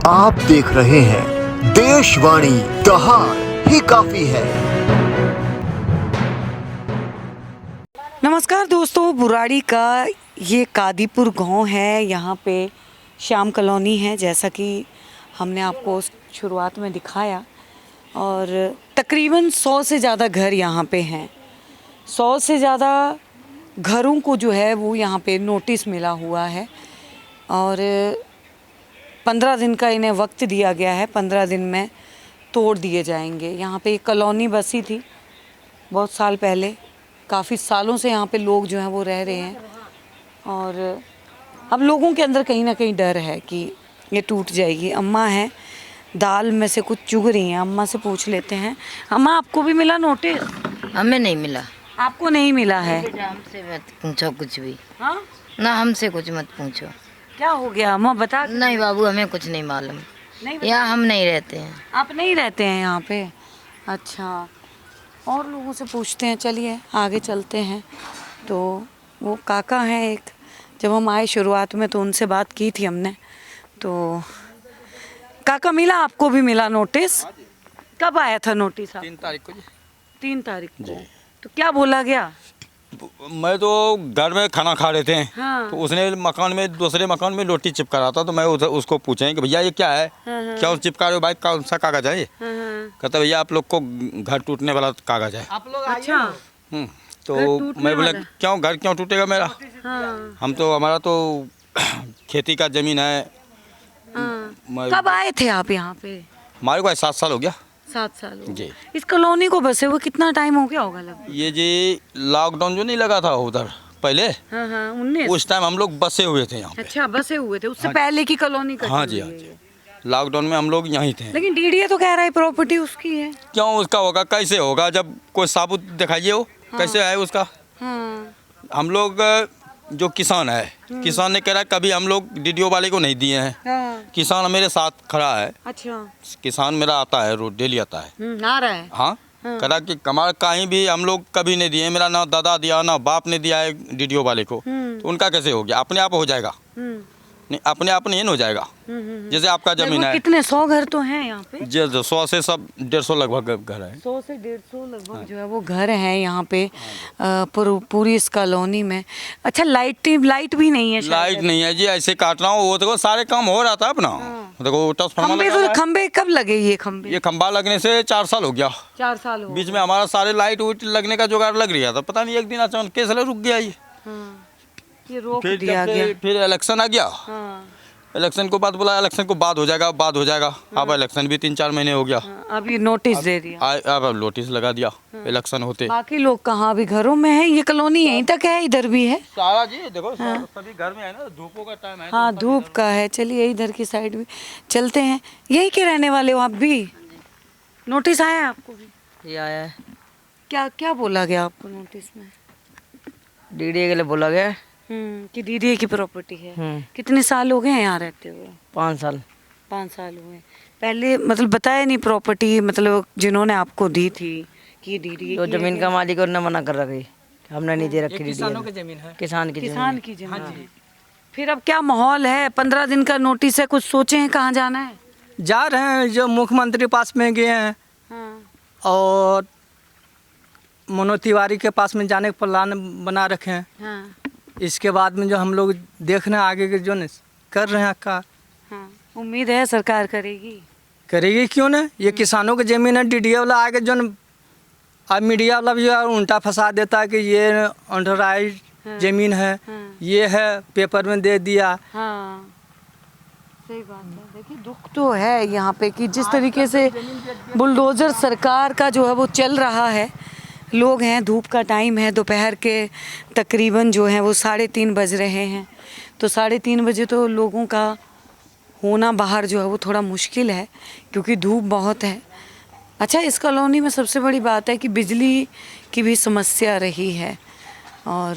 आप देख रहे हैं देशवाणी, दहाड़ ही काफी है। नमस्कार दोस्तों, बुराड़ी का ये कादीपुर गांव है। यहाँ पे श्याम कॉलोनी है, जैसा कि हमने आपको शुरुआत में दिखाया। और तकरीबन 100 से ज़्यादा घर यहाँ पे हैं। 100 से ज़्यादा घरों को जो है वो यहाँ पे नोटिस मिला हुआ है और 15 दिन का इन्हें वक्त दिया गया है। 15 दिन में तोड़ दिए जाएंगे। यहाँ पे एक कॉलोनी बसी थी बहुत साल पहले। काफ़ी सालों से यहाँ पे लोग जो हैं वो रह रहे हैं और अब लोगों के अंदर कहीं ना कहीं डर है कि ये टूट जाएगी। अम्मा हैं, दाल में से कुछ चुग रही हैं। अम्मा से पूछ लेते हैं। अम्मा, आपको भी मिला नोटिस? हमें नहीं मिला। आपको नहीं मिला है? हमसे मत पूछो कुछ भी। हाँ, ना हमसे कुछ मत पूछो। क्या हो गया अम्मा, बता। नहीं बाबू, हमें कुछ नहीं मालूम। नहीं, यहाँ हम नहीं रहते हैं। आप नहीं रहते हैं यहाँ पे? अच्छा, और लोगों से पूछते हैं। चलिए आगे चलते हैं। तो वो काका हैं एक, जब हम आए शुरुआत में तो उनसे बात की थी हमने। तो काका, मिला आपको भी मिला नोटिस? कब आया था नोटिस? 3 तारीख को जी। 3 तारीख को। तो क्या बोला गया? मैं तो घर में खाना खा रहे थे। हाँ। तो उसने मकान में, दूसरे मकान में नोटिस चिपका रहा था। तो मैं उसको पूछे कि भैया ये क्या है? हाँ। क्या चिपका रहे हो भाई? कौन सा कागज है ये? हाँ। कहता भैया आप लोग को घर टूटने वाला कागज है। अच्छा। तो घर टूटने मैं बोला वाला? क्यों, घर क्यों टूटेगा मेरा? हाँ। हम तो, हमारा तो खेती का जमीन है। हाँ। कब आए थे आप यहाँ पे? हमारे को 7 साल हो गया। 7 साल हो जी। गए। इस कॉलोनी को बसे हुए कितना टाइम हो गया होगा लगभग? ये जी लॉकडाउन जो नहीं लगा था उधर पहले, हाँ हाँ, 19। उस टाइम हम लोग बसे हुए थे यहाँ पे। अच्छा, बसे हुए थे। उससे पहले की कॉलोनी कटी हाँ जी, हुई हाँ है जी। ये। लॉकडाउन में हम लोग यहीं थे। लेकिन डीडीए तो कह रहा है प्रॉपर्टी उसकी है। क्यों उसका होगा? कैसे होगा? जब कोई साबुत दिखाइए हो। हाँ। कैसे है उसका? हाँ। हम लोग जो किसान है, किसान ने कह रहा है कभी हम लोग डीडीओ वाले को नहीं दिए हैं। हाँ। किसान मेरे साथ खड़ा है। अच्छा। किसान मेरा आता है, रोज डेली आता है। आ रहा है। हाँ। कह रहा कि कमाल कहीं भी हम लोग कभी नहीं दिए। मेरा ना दादा दिया ना बाप ने दिया है डीडीओ वाले को। तो उनका कैसे हो गया? अपने आप हो जाएगा? नहीं, अपने आप नहीं हो जाएगा। जैसे आपका जमीन है। कितने 100 घर तो हैं यहाँ पे? जो 100 से सब 150 लगभग घर है। 100 से 150 लगभग जो है वो घर हैं यहाँ पे पूरी इस कॉलोनी में। अच्छा, लाइट भी नहीं है शायद? लाइट नहीं है जी, ऐसे काट रहा हूँ। वो देखो सारे काम हो रहा था अपना। देखो ट्रांसफार्मर खंबे लगा हुआ तो, है। खंबे कब लगे ये खंबे? ये खंबा लगने से 4 साल हो गया। 4 साल हो बीच में हमारा सारे लाइट उइट लगने का जुगाड़ लग रहा था। पता नहीं एक दिन अचानक कैसे रुक गया ये। ये रोक फिर दिया जब से गया। फिर इलेक्शन आ गया। हाँ। इलेक्शन को बाद बोला इलेक्शन को बाद हो जाएगा, बाद हो जाएगा। अब इलेक्शन भी 3-4 महीने हो गया। अभी नोटिस दे दिया। अब नोटिस लगा दिया इलेक्शन होते। बाकी लोग कहाँ? अभी घरों में है। ये कॉलोनी यहीं तक है? इधर भी है? सारा जी देखो, सभी घर में है ना। धूपों का टाइम है। हाँ, धूप का है। चलिए इधर की साइड भी चलते हैं। यहीं के रहने वाले हो आप भी? नोटिस आया है आपको भी? ये आया है क्या क्या बोला गया आपको नोटिस में? डीडीए के लिए बोला गया है। कि डीडीए की प्रॉपर्टी है। कितने साल हो गए हैं यहाँ रहते हुए? 5 साल। 5 साल हुए। पहले मतलब बताया नहीं प्रॉपर्टी, मतलब जिन्होंने आपको दी थी कि डीडीए तो जमीन का मालिक उन्होंने मना कर रखी। हमने नहीं दे रखी डीडीए। किसानों की जमीन है। किसान की किसान जमीन। की जमीन है। फिर अब क्या माहौल है? 15 दिन का नोटिस है। कुछ सोचे हैं कहाँ जाना है? जा रहे हैं, जो मुख्यमंत्री पास में गए हैं और मनोज तिवारी के पास में जाने का प्लान बना रखे हैं। हाँ। इसके बाद में जो हम लोग देख रहे हैं आगे के जो कर रहे हैं का हाँ। उम्मीद है सरकार करेगी। करेगी, क्यों ना। ये किसानों की ज़मीन है। डीडीए वाला आगे जो अब मीडिया वाला भी उल्टा फंसा देता है कि ये अनऑथराइज्ड ज़मीन है। ये है, पेपर में दे दिया। हाँ, सही बात है। देखिए दुख तो है यहाँ पे कि जिस तरीके से बुलडोजर सरकार का जो है वो चल रहा है। लोग हैं, धूप का टाइम है, दोपहर के तकरीबन जो है वो 3:30 बज रहे हैं। तो 3:30 बजे तो लोगों का होना बाहर जो है वो थोड़ा मुश्किल है क्योंकि धूप बहुत है। अच्छा, इस कॉलोनी में सबसे बड़ी बात है कि बिजली की भी समस्या रही है। और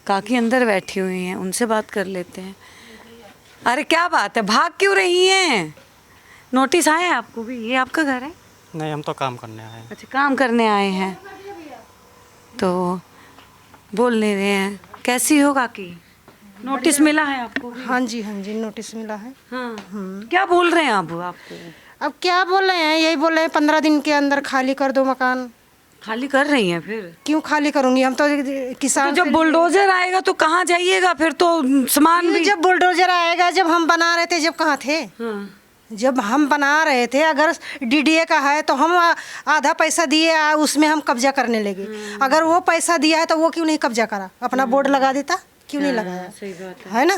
काकी अंदर बैठी हुई हैं, उनसे बात कर लेते हैं। अरे क्या बात है, भाग क्यों रही हैं? नोटिस आया है आपको भी? ये आपका घर है? नहीं, हम तो काम करने आए हैं। अच्छा, काम करने आए हैं। तो बोल नहीं रहे हैं। कैसी हो काकी? नोटिस मिला है आपको भी? हाँ जी नोटिस मिला है। हाँ। क्या बोल रहे हैं अब आपको? अब क्या बोल रहे हैं, यही बोल रहे हैं 15 दिन के अंदर खाली कर दो मकान। खाली कर रही हैं फिर? क्यों खाली करूंगी, हम तो किसान। तो जब बुलडोजर आएगा तो कहाँ जाइएगा फिर? तो सामान भी जब बुलडोजर आएगा, जब हम बना रहे थे, जब कहाँ थे? हाँ। जब हम बना रहे थे, अगर डीडीए का है तो हम आधा पैसा दिए, उसमें हम कब्जा करने लगे। अगर वो पैसा दिया है तो वो क्यों नहीं कब्जा करा, अपना बोर्ड लगा देता, क्यों नहीं लगाया? सही बात है ना।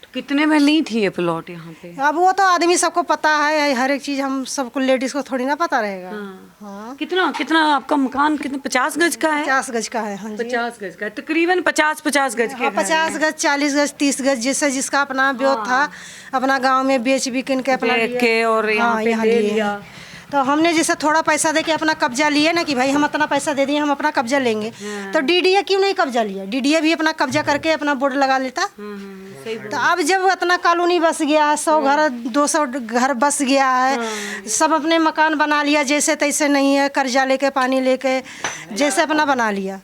तो कितने में ली थी ये प्लॉट यहाँ पे? अब वो तो आदमी सबको पता है, हर एक चीज हम सबको, लेडीज को थोड़ी ना पता रहेगा। हाँ। कितना कितना आपका मकान कितना 50 गज का है? 50 गज का है। हाँ जी। 50 गज का है, तकरीबन 50 गज के। 50 गज, 40 गज, 30 गज, जैसे जिसका अपना ब्योत था, अपना गांव में बेच बिकिन के अपना बेच के और यहाँ पे ले लिया। तो हमने जैसे थोड़ा पैसा दे के अपना कब्जा लिए ना, कि भाई हम इतना पैसा दे दिए, हम अपना कब्जा लेंगे। तो डीडीए क्यों नहीं कब्जा लिया? डीडीए भी अपना कब्जा करके अपना बोर्ड लगा लेता। तो अब जब इतना कॉलोनी बस गया है, 100 घर 200 घर बस गया है, सब अपने मकान बना लिया, जैसे तैसे नहीं है, कर्जा लेके पानी लेके जैसे अपना बना लिया।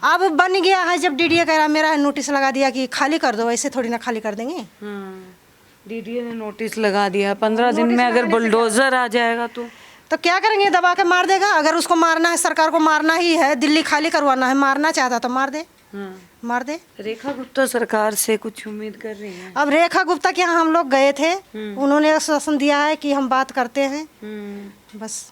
अब बन गया है, जब डीडीए कह रहा, मेरा नोटिस लगा दिया कि खाली कर दो, ऐसे थोड़ी ना खाली कर देंगे। डीडीए ने नोटिस लगा दिया, 15 दिन में अगर बुलडोजर आ जाएगा तो क्या करेंगे? दबा के मार देगा। अगर उसको मारना है, सरकार को मारना ही है, दिल्ली खाली करवाना है, मारना चाहता तो मार दे। मार दे। रेखा गुप्ता सरकार से कुछ उम्मीद कर रही हैं? अब रेखा गुप्ता के यहाँ हम लोग गए थे, उन्होंने आश्वासन दिया है कि हम बात करते हैं। बस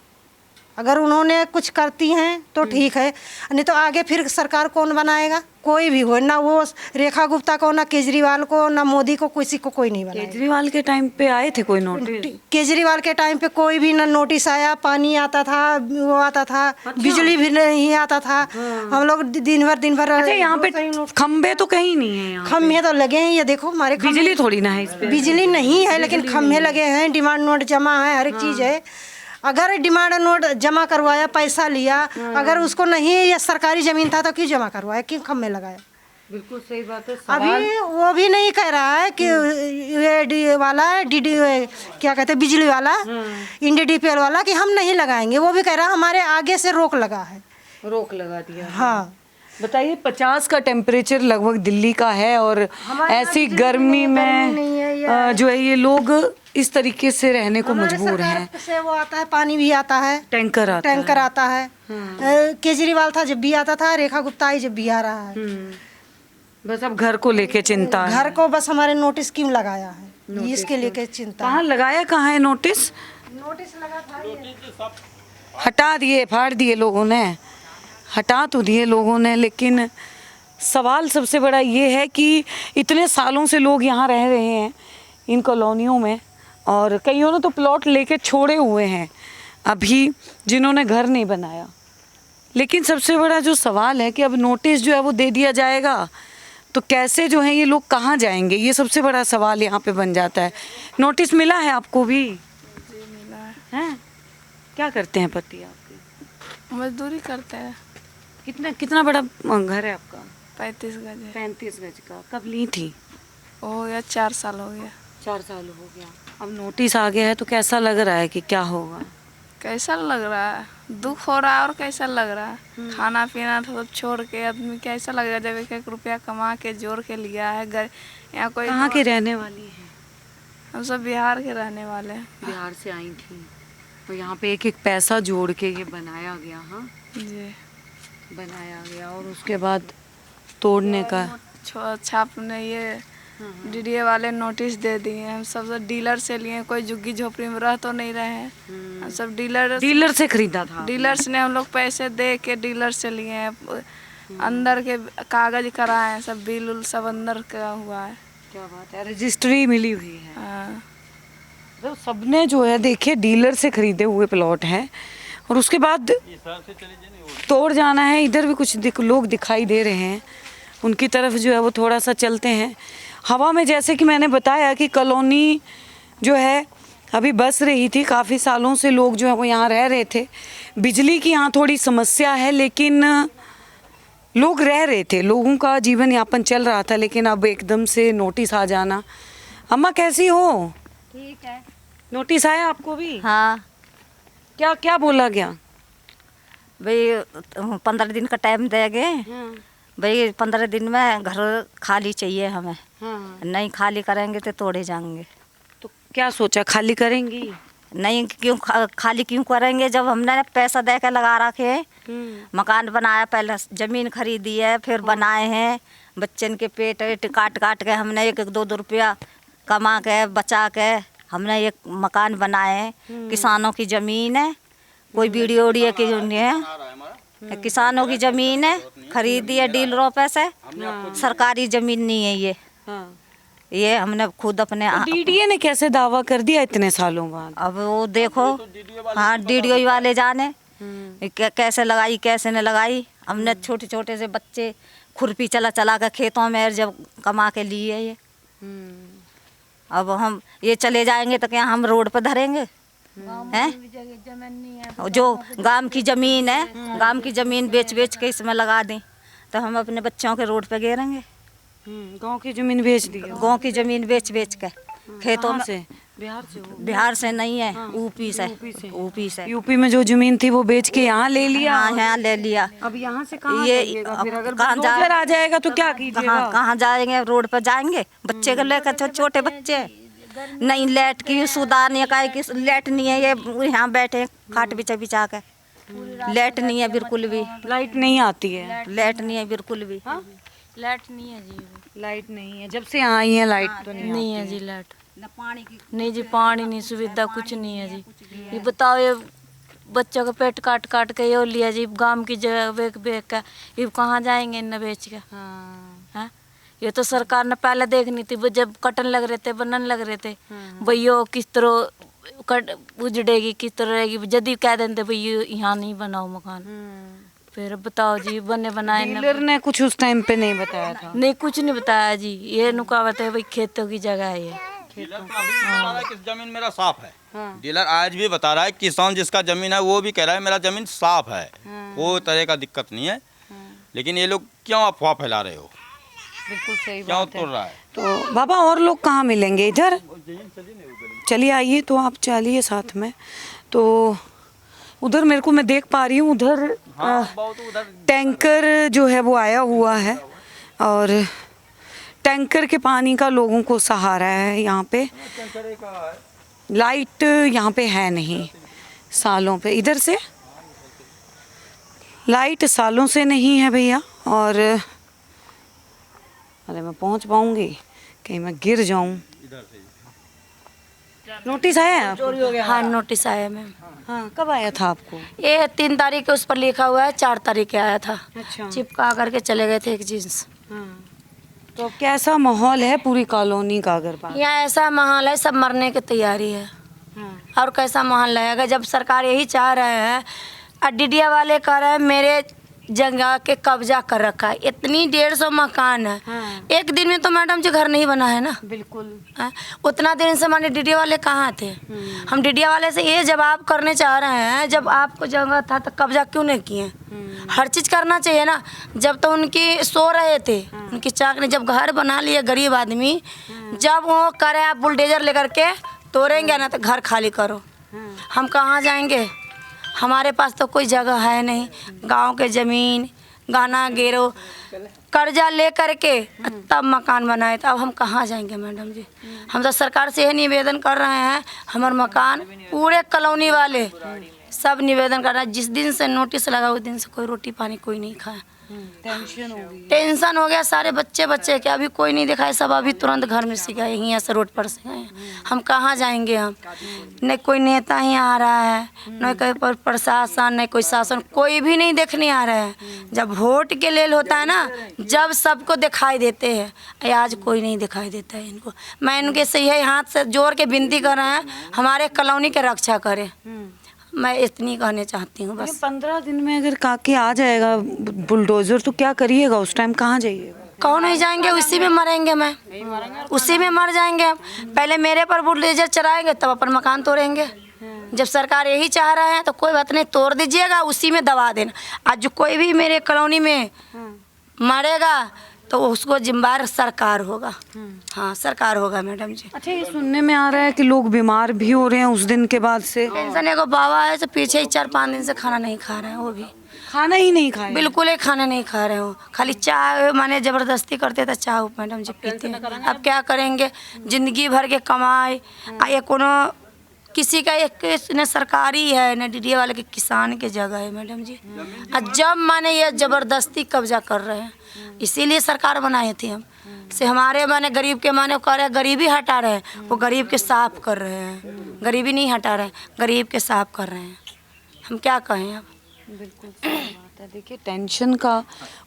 अगर उन्होंने कुछ करती हैं तो ठीक है, नहीं तो आगे फिर सरकार कौन बनाएगा? कोई भी हो, ना वो रेखा गुप्ता को, ना केजरीवाल को, ना मोदी को, किसी को कोई नहीं बनाएगा। केजरीवाल के टाइम पे आए थे कोई नोटिस? केजरीवाल के टाइम पे कोई भी ना नोटिस आया, पानी आता था, वो आता था, बिजली भी नहीं आता था। हम लोग दिन भर अच्छा, यहाँ पे खम्बे तो कहीं नहीं है? यहाँ खम्भे तो लगे हैं, ये देखो हमारे बिजली थोड़ी ना है इस पे? बिजली नहीं है, लेकिन खम्भे लगे हैं, डिमांड नोट जमा है, हर एक चीज है। अगर डिमांड नोट जमा करवाया, पैसा लिया, अगर उसको नहीं, या सरकारी जमीन था तो क्यों जमा करवाया, क्यों खम्भे लगाया? बिल्कुल सही बात है। अभी वो भी नहीं कह रहा है कि ये वाला डीडी क्या कहते हैं, बिजली वाला, NDDPL वाला, कि हम नहीं लगाएंगे। वो भी कह रहा है हमारे आगे से रोक लगा है, रोक लगा दिया। हाँ। बताइए, 50 का टेम्परेचर लगभग दिल्ली का है, और ऐसी गर्मी में जो है ये लोग इस तरीके से रहने को मजबूर हैं। से वो आता है, पानी भी आता है, टैंकर आता है। केजरीवाल था जब भी आता था, रेखा गुप्ता आई जब भी आ रहा है। बस अब घर को लेके चिंता है। घर को बस हमारे नोटिस क्यों लगाया है, इसके लेके चिंता। कहाँ लगाया, कहाँ है नोटिस? नोटिस लगा था, हटा दिए, फाड़ दिए लोगों ने, हटा तो दिए लोगों ने, लेकिन सवाल सबसे बड़ा ये है कि इतने सालों से लोग यहाँ रह रहे हैं इन कॉलोनियों में, और कईयों ने तो प्लॉट लेके छोड़े हुए हैं अभी, जिन्होंने घर नहीं बनाया। लेकिन सबसे बड़ा जो सवाल है कि अब नोटिस जो है वो दे दिया जाएगा तो कैसे जो है ये लोग कहाँ जाएंगे, ये सबसे बड़ा सवाल यहाँ पे बन जाता है। नोटिस मिला है आपको भी? जी मिला हैं? क्या करते हैं पति आपके? मजदूरी करते हैं। कितना बड़ा घर है आपका? 35 गज है। 35 गज का। कब ली थी? हो गया 4 साल हो गया। 4 साल हो गया। अब नोटिस आ गया है तो कैसा लग रहा है कि क्या होगा? कैसा लग रहा है? दुख हो रहा है और कैसा लग रहा है? खाना पीना सब छोड़ के आदमी कैसा लगेगा जब 1-1 रुपया कमा के जोड़ के लिया है। घर यहाँ कोई कहाँ की रहने वाली है? हम सब बिहार के रहने वाले हैं। बिहार से आई थी तो यहाँ पे 1-1 पैसा जोड़ के ये बनाया गया। हाँ जी बनाया गया, और उसके बाद तोड़ने का छापने ये डीडीए वाले नोटिस दे दिए। हम सब डीलर से लिए, कोई झुग्गी झोपड़ी में रह तो नहीं रहे हैं। हम सब डीलर से खरीदा था। डीलर्स ने हम लोग पैसे दे के डीलर से लिए हैं, अंदर के कागज कराए हैं, सब बिल उल सब अंदर का हुआ है। क्या बात है, रजिस्ट्री मिली हुई है। हाँ। तो सबने जो है देखिए डीलर से खरीदे हुए प्लॉट हैं, और उसके बाद तोड़ जाना है। इधर भी कुछ लोग दिखाई दे रहे हैं, उनकी तरफ जो है वो थोड़ा सा चलते हैं हवा में। जैसे कि मैंने बताया कि कॉलोनी जो है अभी बस रही थी, काफ़ी सालों से लोग जो है वो यहाँ रह रहे थे। बिजली की यहाँ थोड़ी समस्या है, लेकिन लोग रह रहे थे, लोगों का जीवन यापन चल रहा था। लेकिन अब एकदम से नोटिस आ जाना। अम्मा कैसी हो? ठीक है। नोटिस आया आपको भी? हाँ क्या क्या बोला गया? भाई 15 दिन का टाइम देंगे, भाई 15 दिन में घर खाली चाहिए हमें, हाँ। नहीं खाली करेंगे तो तोड़े जाएंगे। तो क्या सोचा, खाली करेंगी? नहीं क्यों खाली क्यों करेंगे जब हमने पैसा दे के लगा रखे हैं। मकान बनाया, पहले ज़मीन खरीदी है, फिर बनाए हैं, बच्चन के पेट वेट काट काट के हमने 1-2 रुपया कमा के बचा के हमने एक मकान बनाए हैं। किसानों की ज़मीन है, कोई वीडियो उड़िए की नहीं है, किसानों की ज़मीन है, खरीदी है डीलरों पे से, सरकारी ज़मीन नहीं है ये। ये हमने खुद अपने डीडीए ने कैसे दावा कर दिया इतने सालों बाद? अब वो देखो, हाँ डीडीओ वाले जाने कैसे लगाई कैसे न लगाई। हमने छोटे छोटे से बच्चे खुरपी चला चला कर खेतों में जब कमा के लिए ये। अब हम ये चले जाएंगे तो क्या हम रोड पर धरेंगे हैं? जो गांव की ज़मीन है, गांव की ज़मीन बेच बेच के इसमें लगा दें तो हम अपने बच्चों के रोड पे गिरेंगे। गांव की ज़मीन बेच दी? गांव की ज़मीन बेच बेच के खेतों में से। बिहार से हो? बिहार से नहीं है, यूपी से। यूपी से। यूपी में जो ज़मीन थी वो बेच के यहाँ ले लिया? हाँ यहाँ ले लिया। अब यहाँ से कहाँ ये जाइएगा फिर? अगर कहाँ बुलडोजर आ जाएगा तो क्या कीजिएगा? कहाँ जाएंगे? रोड पर जाएंगे बच्चे को लेकर, छोटे बच्चे। नहीं लाइट की सुविधा नहीं है, कि लाइट नहीं है, ये यहाँ बैठे खाट बिछा बिछा के। लाइट नहीं है बिल्कुल भी। लाइट नहीं आती है? लाइट नहीं है बिल्कुल भी। लाइट नहीं है जी, लाइट नहीं है, जब से यहाँ आई है लाइट तो नहीं है जी लाइट। पानी की नहीं जी, पानी नहीं, सुविधा कुछ नहीं है जी। ये बताओ, ये बच्चों का पेट काट काट के ये लिया जी, गांव की जगह बेच बेच का, ये कहाँ जाएंगे इन बेच के? हाँ, ये तो सरकार ने पहले देखनी थी, वो जब कटन लग रहे थे, बनन लग रहे थे, भैया किस तरह कट उजड़ेगी, किस तरह रहेगी। जल्दी कह देते भैया यहाँ नहीं बनाओ मकान, फिर बताओ जी बने बनाए डीलर ने कुछ उस टाइम पे नहीं बताया था? नहीं, कुछ नहीं बताया जी। ये नुकावत है भाई, खेतों की जगह है ये। डीलर तो अभी भी बता रहा है कि जमीन मेरा साफ है। डीलर आज भी बता रहा है, किसान जिसका जमीन है वो भी कह रहा है मेरा जमीन साफ है, कोई तरह का दिक्कत नहीं है। लेकिन ये लोग क्यों अफवाह फैला रहे हो? बिल्कुल सही क्यों बात है। तोड़ रहा है? तो बाबा और लोग कहाँ मिलेंगे इधर? चलिए आइए, तो आप चलिए साथ में। तो उधर मेरे को मैं देख पा रही हूँ, उधर टैंकर जो है वो आया हुआ है और टैंकर के पानी का लोगों को सहारा है। यहाँ पे लाइट यहाँ पे है नहीं सालों पे, इधर से लाइट सालों से नहीं है भैया। और अरे मैं पहुँच पाऊँगी? कहीं मैं गिर जाऊँ। नोटिस आया है आपको? हाँ नोटिस आया मैम। हाँ, कब आया था आपको? ये 3 तारीख के उस पर लिखा हुआ है, 4 तारीख के आया था। अच्छा। चिपका करके चले गए थे एक जींस। तो अब कैसा माहौल है पूरी कॉलोनी का? अगर बात यहाँ ऐसा माहौल है, सब मरने की तैयारी है। और कैसा माहौल रहेगा जब सरकार यही चाह रहे हैं, डीडीए वाले कह रहे हैं मेरे जगह के कब्जा कर रखा है, इतनी 150 मकान है। एक दिन में तो मैडम जी घर नहीं बना है ना। बिल्कुल। उतना दिन से हमारे डीडीए वाले कहाँ थे? हम डीडीए वाले से ये जवाब करने चाह रहे हैं, जब आपको जगह था तो कब्जा क्यों नहीं किए? हर चीज़ करना चाहिए ना। जब तो उनकी सो रहे थे, उनकी चाक ने जब घर बना लिया गरीब आदमी, जब वो करे आप बुलडोजर लेकर के तोड़ेंगे ना तो घर खाली करो। हम कहाँ जाएंगे? हमारे पास तो कोई जगह है नहीं, गांव के ज़मीन गहना गिरो कर्जा ले करके तब मकान बनाए, तो अब हम कहाँ जाएंगे मैडम जी? हम तो सरकार से यही निवेदन कर रहे हैं, हमारे मकान पूरे कॉलोनी वाले सब निवेदन कर रहे हैं। जिस दिन से नोटिस लगा उस दिन से कोई रोटी पानी कोई नहीं खाया। टेंशन हो गया सारे बच्चे के, अभी कोई नहीं दिखाए, सब अभी तुरंत घर में से गए, यहाँ से रोड पर से गए। हम कहाँ जाएंगे? हम नहीं कोई नेता ही आ रहा है, न कोई प्रशासन, न कोई शासन, कोई भी नहीं देखने आ रहा है। जब वोट के लेल होता है ना, जब सबको दिखाई देते हैं, आज कोई नहीं दिखाई देता है इनको। मैं इनके से यही हाथ से जोड़ के विनती कर रहे हैं, हमारे कॉलोनी के रक्षा करें। मैं इतनी कहने चाहती हूँ बस। 15 दिन में अगर काके आ जाएगा बुलडोजर तो क्या करिएगा? उस टाइम कहाँ जाइएगा? कौन नहीं जाएंगे? उसी में मरेंगे, मैं उसी में मर जाएंगे हम। पहले मेरे पर बुलडोजर चलाएंगे तब अपन मकान तोड़ेंगे। जब सरकार यही चाह रहे हैं तो कोई बात नहीं, तोड़ दीजिएगा, उसी में दबा देना। आज जो कोई भी मेरे कॉलोनी में मरेगा तो उसको जिम्मेदार सरकार होगा। हाँ सरकार होगा मैडम जी। अच्छा, ये सुनने में आ रहा है कि लोग बीमार भी हो रहे हैं उस दिन के बाद से। टेंशन एगो बाबा है तो पीछे ही 4-5 दिन से खाना नहीं खा रहे हैं, वो भी खाना ही नहीं खाए? बिल्कुल ही खाना नहीं खा रहे हो, खाली चाय माने ज़बरदस्ती करते थे, चाय मैडम जी पीते हैं। अब क्या करेंगे, ज़िंदगी भर के कमाए ये कोनो किसी का एक न सरकारी है न डीडीए वाले के किसान के जगह है मैडम जी। और जब माने ये ज़बरदस्ती कब्जा कर रहे हैं, इसीलिए सरकार बनाए थे हम से हमारे माने गरीब के माने कर रहे, गरीबी हटा रहे हैं, वो गरीब के साफ कर रहे हैं, गरीबी नहीं हटा रहे, गरीब के साफ कर रहे हैं। हम क्या कहें अब। बिल्कुल सही बात है। देखिए टेंशन का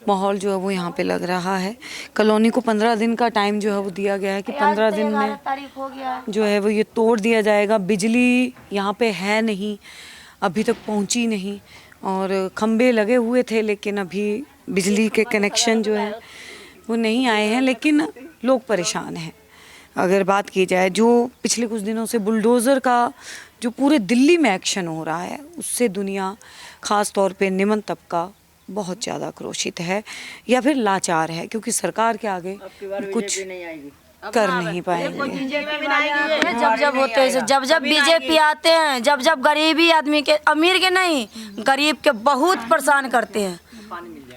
माहौल जो है वो यहाँ पे लग रहा है। कॉलोनी को 15 दिन का टाइम जो है वो दिया गया है कि 15 दिन में तारीख हो गया जो है वो ये तोड़ दिया जाएगा। बिजली यहाँ पे है नहीं, अभी तक पहुँची नहीं, और खंबे लगे हुए थे लेकिन अभी बिजली के कनेक्शन जो है वो नहीं आए हैं। लेकिन लोग परेशान हैं। अगर बात की जाए जो पिछले कुछ दिनों से बुलडोज़र का जो पूरे दिल्ली में एक्शन हो रहा है, उससे दुनिया ख़ास तौर पे निम्न तबका बहुत ज़्यादा आक्रोशित है या फिर लाचार है, क्योंकि सरकार के आगे कुछ कर नहीं पाएंगे। जब जब होते हैं, जब जब बीजेपी आते हैं, जब जब गरीबी आदमी के, अमीर के नहीं, गरीब के बहुत परेशान करते हैं,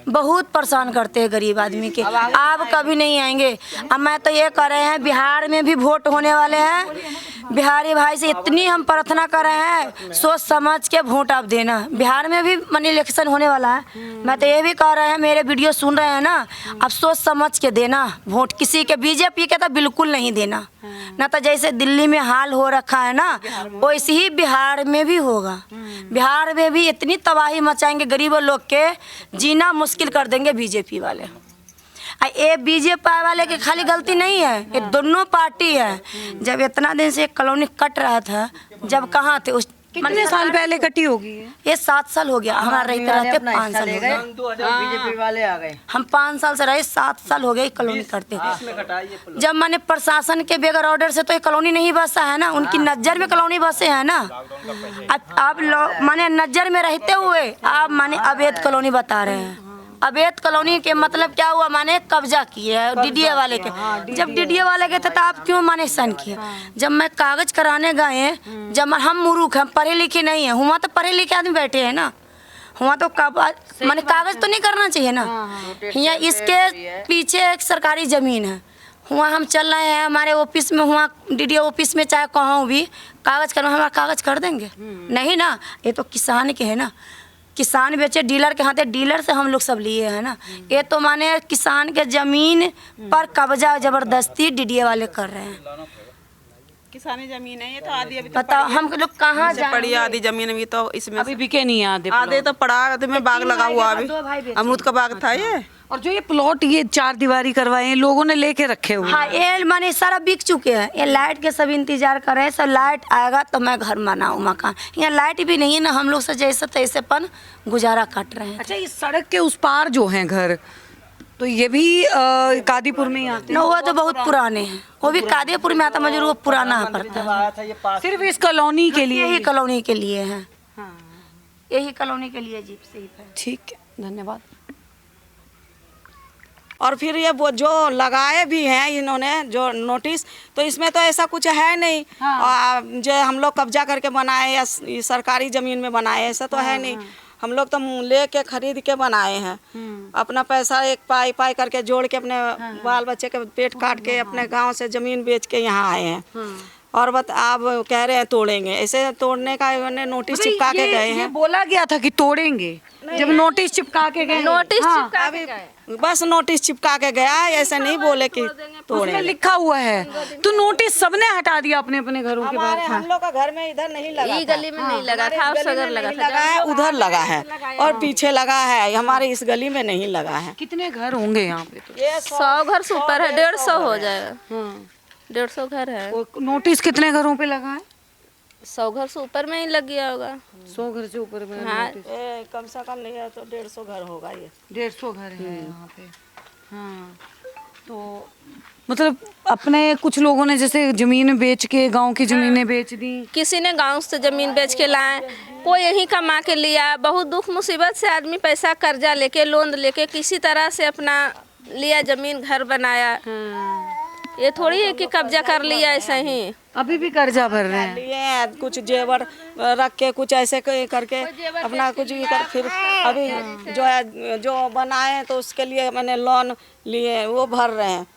बहुत परेशान करते हैं गरीब आदमी के। आप कभी नहीं आएंगे। अब मैं तो ये कर रहे हैं, बिहार में भी वोट होने वाले हैं, बिहारी भाई से इतनी हम प्रार्थना कर रहे हैं, सोच समझ के वोट आप देना। बिहार में भी मनी इलेक्शन होने वाला है, मैं तो ये भी कह रहे हैं, मेरे वीडियो सुन रहे हैं ना, आप सोच समझ के देना वोट। किसी के बीजेपी के तो बिल्कुल नहीं देना, ना तो जैसे दिल्ली में हाल हो रखा है ना, वैसे ही बिहार में भी होगा। बिहार में भी इतनी तबाही मचाएंगे, गरीबों लोग के जीना मुश्किल कर देंगे बीजेपी वाले। ये बीजेपी वाले की खाली गलती नहीं है, ये दोनों पार्टी है। जब इतना दिन से कॉलोनी कट रहा था, जब कहाँ थे उस कितने साल पहले कटी होगी ये 7 साल हो गया हमारा रहते रहते, 5 साल हो गए। बीजेपी वाले आ गए, हम 5 साल से रहे, 7 साल हो गए कॉलोनी करते। जब मैंने प्रशासन के बगैर ऑर्डर से तो ये कॉलोनी नहीं बसा है ना, उनकी नज़र में कॉलोनी बसे है ना। अब आप लोग माने नज़र में रहते हुए आप माने अवैध कॉलोनी बता रहे हैं। अवैध कॉलोनी के मतलब क्या हुआ, माने कब्जा किए है डीडीए वाले के। जब डीडीए वाले के थे तो आप क्यों माने सन किए। जब मैं कागज कराने गए, जब हम मूर्ख हैं, पढ़े लिखे नहीं है, हुआ तो पढ़े लिखे आदमी बैठे हैं ना, हुआ तो माने कागज तो नहीं करना चाहिए ना। यहाँ इसके पीछे एक सरकारी ज़मीन है, हुआ हम चल रहे हैं हमारे ऑफिस में, हुआ डीडीए ऑफिस में चाहे कहूँ भी कागज करना, हमारा कागज कर देंगे नहीं ना। ये तो किसान के है ना, किसान बेचे डीलर के हाथ है, डीलर से हम लोग सब लिए हैं ना। ये तो माने किसान के ज़मीन पर कब्जा ज़बरदस्ती डीडीए वाले कर रहे हैं। किसानी जमीन है ये तो आधी अभी तो बताओ हम लोग कहाँ जाएं? पड़ी आधी जमीन अभी तो इसमें अभी बिके नहीं है आधे तो पड़ा, आधे में बाग लगा हुआ अभी, अमरूद का बाग था ये। और जो ये प्लॉट ये 4 दीवारी करवाए हैं लोगों ने लेके रखे हुए हाँ, ये माने सारा बिक चुके हैं। ये लाइट के सब इंतजार कर रहे हैं, सब लाइट आएगा तो मैं घर बनाऊँ मकान। यहाँ लाइट भी नहीं है ना, हम लोग से जैसे तैसे पन गुजारा काट रहे हैं। अच्छा, ये सड़क के उस पार जो हैं घर, तो ये भी कादीपुर में ही आते न वो तो बहुत पुराने हैं, वो भी कादीपुर में आता, मुझे वो पुराना पड़ता है। हैं सिर्फ इस कॉलोनी के लिए? यही कॉलोनी के लिए है, यही कॉलोनी के लिए जीप से ही है। ठीक है, धन्यवाद। और फिर ये वो जो लगाए भी हैं इन्होंने जो नोटिस, तो इसमें तो ऐसा कुछ है नहीं। जो हम लोग कब्जा करके बनाए या सरकारी ज़मीन में बनाए, ऐसा तो है नहीं। हम लोग तो ले के खरीद के बनाए हैं, अपना पैसा एक पाई पाई करके जोड़ के अपने बाल बच्चे के पेट काट के अपने गांव से ज़मीन बेच के यहाँ आए हैं। और आप कह रहे हैं तोड़ेंगे, ऐसे तोड़ने का इन्होंने नोटिस चिपका के गए हैं। बोला गया था कि तोड़ेंगे, जब नोटिस चिपका के गए, नोटिस चिपका अभी बस नोटिस चिपका के गया, ऐसे नहीं बोले कि उसमें लिखा हुआ है। तो नोटिस सबने हटा दिया अपने अपने घरों के बाहर। हम लोग का घर में इधर नहीं लगा, ये गली में नहीं लगा था, सगर लगा है, उधर लगा है और पीछे लगा है, हमारे इस गली में नहीं लगा है। कितने घर होंगे यहाँ पे? तो ये 100 घर से ऊपर है, 150 हो जाएगा। 150 घर है। नोटिस कितने घरों पे लगा है? 100 घर से ऊपर में ही लग गया होगा। 100 घर से ऊपर में? हाँ, कम से कम नहीं है तो 150 घर होगा ये। 150 घर है यहाँ पे। हाँ, तो मतलब अपने कुछ लोगों ने जैसे जमीन बेच के, गांव की जमीनें बेच दी, किसी ने गांव से जमीन बेच के लाए, कोई यहीं कमा के लिया। बहुत दुख मुसीबत से आदमी पैसा कर्जा लेके, लोन लेके किसी तरह से अपना लिया, जमीन घर बनाया। ये थोड़ी है कि कब्जा कर लिया ऐसा ही। अभी भी कर्जा भर रहे हैं? लिए हैं, कुछ जेवर रख के कुछ ऐसे करके अपना कुछ ये कर, फिर अभी जो है जो बनाए तो उसके लिए मैंने लोन लिए वो भर रहे हैं।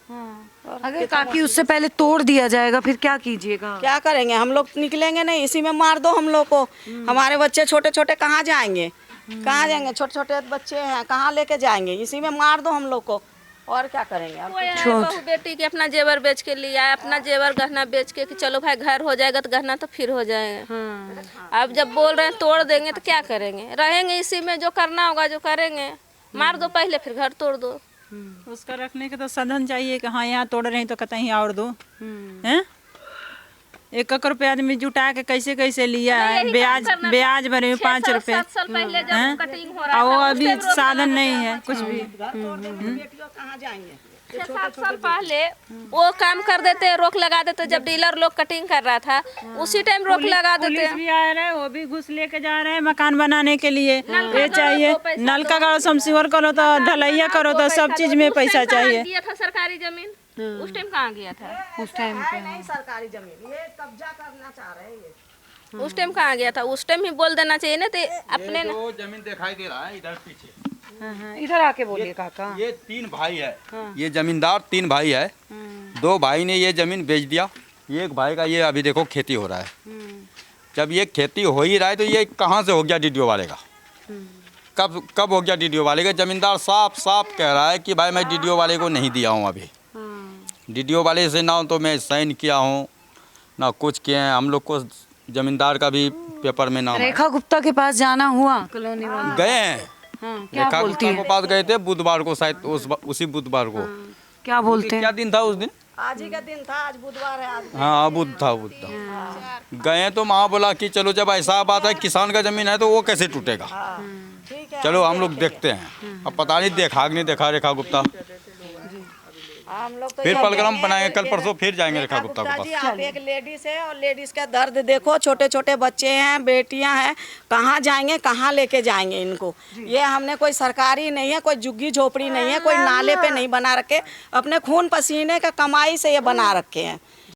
अगर काकी उससे पहले तोड़ दिया जाएगा फिर क्या कीजिएगा? क्या करेंगे हम लोग, निकलेंगे नहीं, इसी में मार दो हम लोग को। हमारे बच्चे छोटे छोटे कहाँ जाएंगे, कहाँ जाएंगे? छोटे छोटे बच्चे हैं, कहाँ लेके जाएंगे? इसी में मार दो हम लोग को, और क्या करेंगे? कोई है बहू बेटी के अपना जेवर बेच के लिया है, अपना जेवर गहना बेच के कि चलो भाई घर हो जाएगा तो गहना तो फिर हो जाएगा। अब जब बोल रहे हैं तोड़ देंगे तो क्या करेंगे? रहेंगे इसी में, जो करना होगा जो करेंगे। मार दो पहले फिर घर तोड़ दो। उसका रखने के तो साधन चाहिए कि हाँ यहाँ तोड़ रहे हैं तो कहीं और दो हैं। 1 रुपया आदमी जुटा के कैसे कैसे लिया है, ब्याज भरे 5 रुपए, 7 साल पहले जब कटिंग हो रहा और वो था अभी साधन नहीं है कुछ भी। कहाँ जाएंगे? 6-7 साल पहले वो काम कर देते, रोक लगा देते। जब डीलर लोग कटिंग कर रहा था उसी टाइम रोक लगा देते। पुलिस भी आ रहे हैं, वो भी घुस लेके जा रहे हैं मकान बनाने के लिए। ये चाहिए नल का गाड़ो, समसीवर करो तो ढलैया करो तो सब चीज में पैसा चाहिए। दिया था सरकारी जमीन, उस टाइम कहाँ गया था? उस टाइम पे नहीं सरकारी जमीन, ये कब्जा करना चाह रहे हैं ये। उस टाइम कहाँ गया था? उस टाइम ही बोल देना चाहिए ना। तो अपने जो जमीन दिखाई दे रहा है इधर पीछे, इधर आके बोलिए काका। ये 3 भाई है। ये जमींदार 3 भाई है। 2 भाई ने ये जमीन बेच दिया। एक भाई का ये अभी देखो खेती हो रहा है। जब ये खेती हो ही रहा है तो ये कहाँ से हो गया डीडीओ वाले का? कब हो गया डीडीओ वाले का? जमींदार साफ साफ कह रहा है कि भाई मैं डीडीओ वाले को नहीं दिया हूँ अभी। डीडीओ वाले से ना तो मैं साइन किया हूँ ना कुछ किए हैं। हम लोग को जमींदार का भी पेपर में नाम है। रेखा गुप्ता के पास जाना हुआ कॉलोनी वाले? गए हैं। क्या रेखा बोलती गुप्ता है? के पास गए थे बुधवार को, शायद उसी बुधवार को। क्या बोलते हैं? क्या दिन था उस दिन? आज ही का दिन था, आज बुधवार है। आज हाँ बुध था। गए तो वहाँ बोला कि चलो जब ऐसा बात है किसान का जमीन है तो वो कैसे टूटेगा। ठीक है, चलो हम लोग देखते हैं। अब पता नहीं देखा कि नहीं देखा रेखा गुप्ता। हम लोग तो फिर ये प्रोग्राम कहेंगे बनाएंगे, कल कि परसों फिर जाएंगे रेखा गुप्ता के जी, पास। आप एक लेडीज है और लेडीज का दर्द देखो। छोटे छोटे बच्चे हैं, बेटियां हैं, कहाँ जाएंगे, कहाँ लेके जाएंगे इनको? ये हमने कोई सरकारी नहीं है, कोई झुग्गी झोपड़ी नहीं है, कोई नाले पे नहीं बना रखे, अपने खून पसीने का कमाई से ये बना रखे हैं।